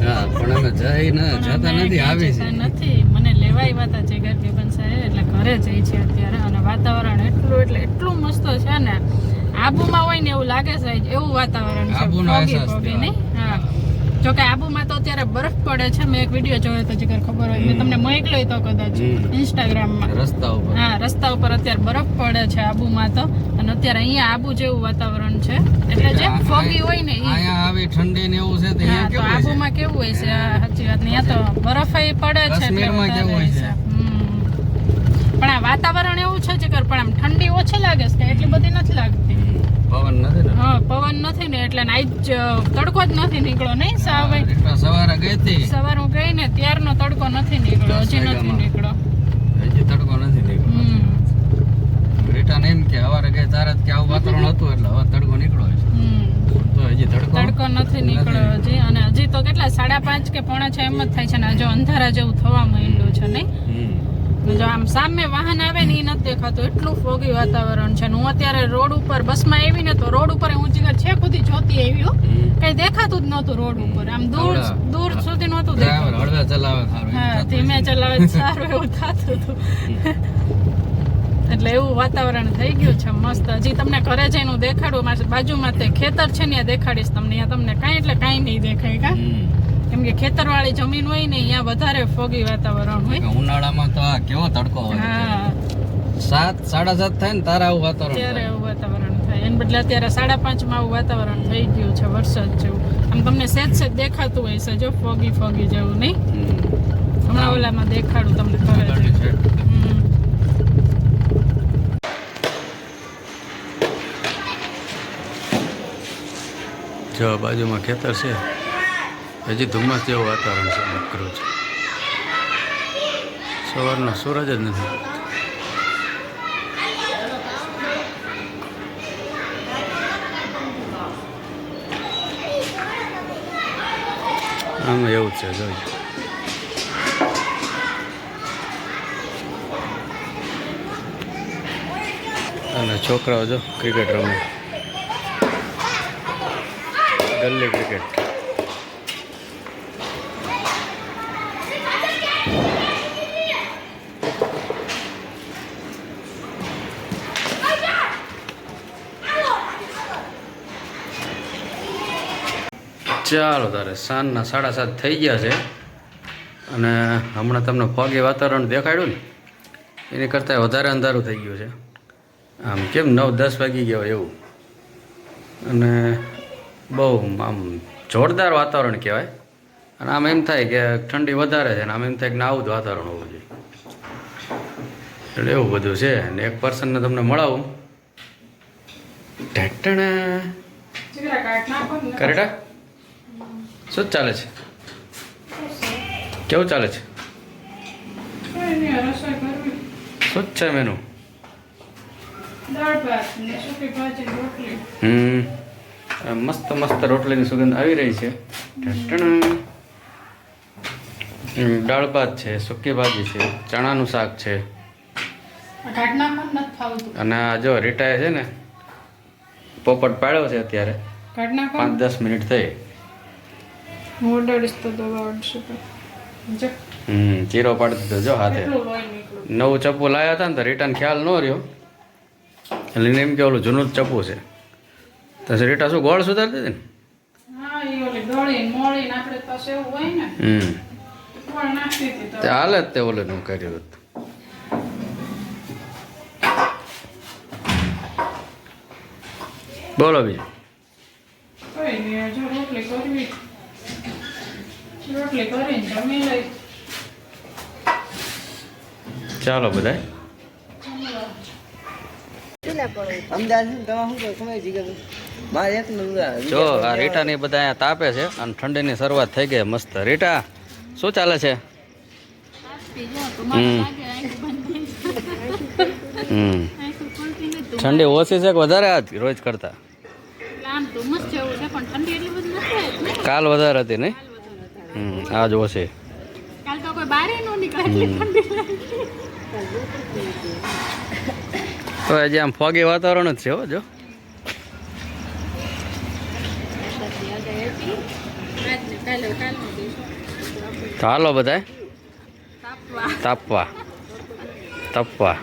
હા પણ અમે જતા નથી આવી છે નથી મને લેવા આવ્યા હતા જીગર બેબન સાહેબ એટલે ઘરે જઈ છે અત્યારે અને વાતાવરણ એટલું મસ્ત છે ને આબુમાં હોય ને એવું લાગે છે એવું વાતાવરણ છે ફોગી નહીં હા જોકે આબુમાં તો અત્યારે બરફ પડે છે મેં એક વિડીયો જોયો હતો જીગર ખબર હોય મેં તમને મોકલ્યો તો કદાચ ઇન્સ્ટાગ્રામમાં રસ્તા ઉપર અત્યારે બરફ પડે છે આબુમાં તો અને અત્યારે અહીંયા આબુ જેવું વાતાવરણ છે એટલે જેમ ફોગી હોય ને અહીંયા આવી ઠંડી ને એવું છે તો આબુમાં કેવું હોય છે સાચી વાત ને અહીંયા તો બરફ પડે છે કાશ્મીરમાં કેવું હોય છે પણ આ વાતાવરણ એવું છે જીગર પણ આમ ઠંડી ઓછી લાગે છે એટલી બધી નથી લાગતી પવન નથી ને હા પવન નથી ને એટલે આજ તડકો જ નથી નીકળ્યો નહીં સવારે ગઈ હતી સવારે હું ગઈ ને ત્યારનો તડકો નથી નીકળ્યો હજી નથી નીકળ્યો હજી તડકો નથી નીકળ્યો રીટા એમ કે સવારે ગઈ તારે કે આવું વાતાવરણ હતું એટલે હવે તડકો નીકળ્યો છે તો હજી તડકો નથી નીકળ્યો હજી અને હજી તો કેટલા 5:30 કે 4:30 એમ જ થાય છે ને જો અંધારા જેવું થવા માંડ્યું છે નહીં જો આમ સામે વાહન આવે ને એ નથી દેખાતું એટલું ફોગી વાતાવરણ છે હું અત્યારે રોડ ઉપર બસમાં આવી ને તો રોડ ઉપર હું જીગર છે ખુદી જોતી આવી કઈ દેખાતું જ નહોતું રોડ ઉપર આમ દૂર સુધી નહોતું દેખાતું હળવે ચલાવે સારું હા ધીમે ચલાવે સારું એવું થતું હતું એટલે એવું વાતાવરણ થઈ ગયું છે મસ્ત હજી તમને ઘરે જઈને દેખાડું મારી બાજુમાં તે ખેતર છે ને દેખાડીશ તમને તમને કાંઈ એટલે કાંઈ નહીં દેખાય કા કેમ કે ખેતરવાળી જમીન હોય ને અહીંયા વધારે ફોગી વાતાવરણ હોય ઉનાળામાં તો આ કેવો તડકો હોય હા 7:30 થાય ને તારા આવું વાતાવરણ ત્યારે એવું વાતાવરણ થાય એને બદલે અત્યારે 5:30 માં આવું વાતાવરણ થઈ ગયું છે વરસાદ જેવું આમ તમને સેજ દેખાતું હોય છે જો ફોગી જેવું નહીં હમણાં ઓલામાં દેખાડું તમને ખબર છે જો બાજુમાં ખેતર છે હજી ધુમ્મસ જેવું વાતાવરણ છે નકરું છે સવારનો સૂરજ જ નથી આમાં એવું જ છે જોઈ અને છોકરાઓ જો ક્રિકેટ રમે ગલ્લી ક્રિકેટ ચાલો તારે સાંજના 7:30 થઈ ગયા છે અને હમણાં તમને ફોગી વાતાવરણ દેખાડ્યું ને એની કરતાં વધારે અંધારું થઈ ગયું છે આમ કેમ 9-10 વાગી ગયો એવું અને બહુ આમ જોરદાર વાતાવરણ કહેવાય અને આમ એમ થાય કે ઠંડી વધારે છે અને આમ એમ થાય કે ના આવું જ વાતાવરણ હોવું જોઈએ એટલે એવું બધું છે ને એક પર્સનને તમને મળાવું કરેટા શું ચાલે છે કેવું ચાલે છે શું છે મેનુ મસ્ત રોટલીની સુગંધ આવી રહી છે દાળ ભાત છે સૂકી ભાજી છે ચણાનું શાક છે અને આ જો રીટાએ છે ને પોપટ પાડ્યો છે અત્યારે 5-10 મિનિટ થઈ ચીરો પાડી દીધો જો હાથે નવું ચપ્પુ લાવ્યા હતા ને તો રીટાને ખ્યાલ ન રહ્યો એટલે એમ કે ઓલું જૂનું જ ચપ્પુ છે તો રીટા શું ગોળ સુધારતી હતી ને હાલે જ તે ઓલે નું કર્યું હતું બોલો બીજું ચાલો બધા જો આ રીટા ની બધા અહીંયા તાપે છે અને ઠંડીની શરૂઆત થઈ ગઈ મસ્ત રીટા શું ચાલે છે ઠંડી ઓછી છે કે વધારે આજ રોજ કરતા કાલ વધારે હતી નહીં આજ ઓછી તો હજી આમ ફોગી વાતાવરણ જ છે હો જો કાલનો દિવસ તો હાલો બધાય તાપવા તપવા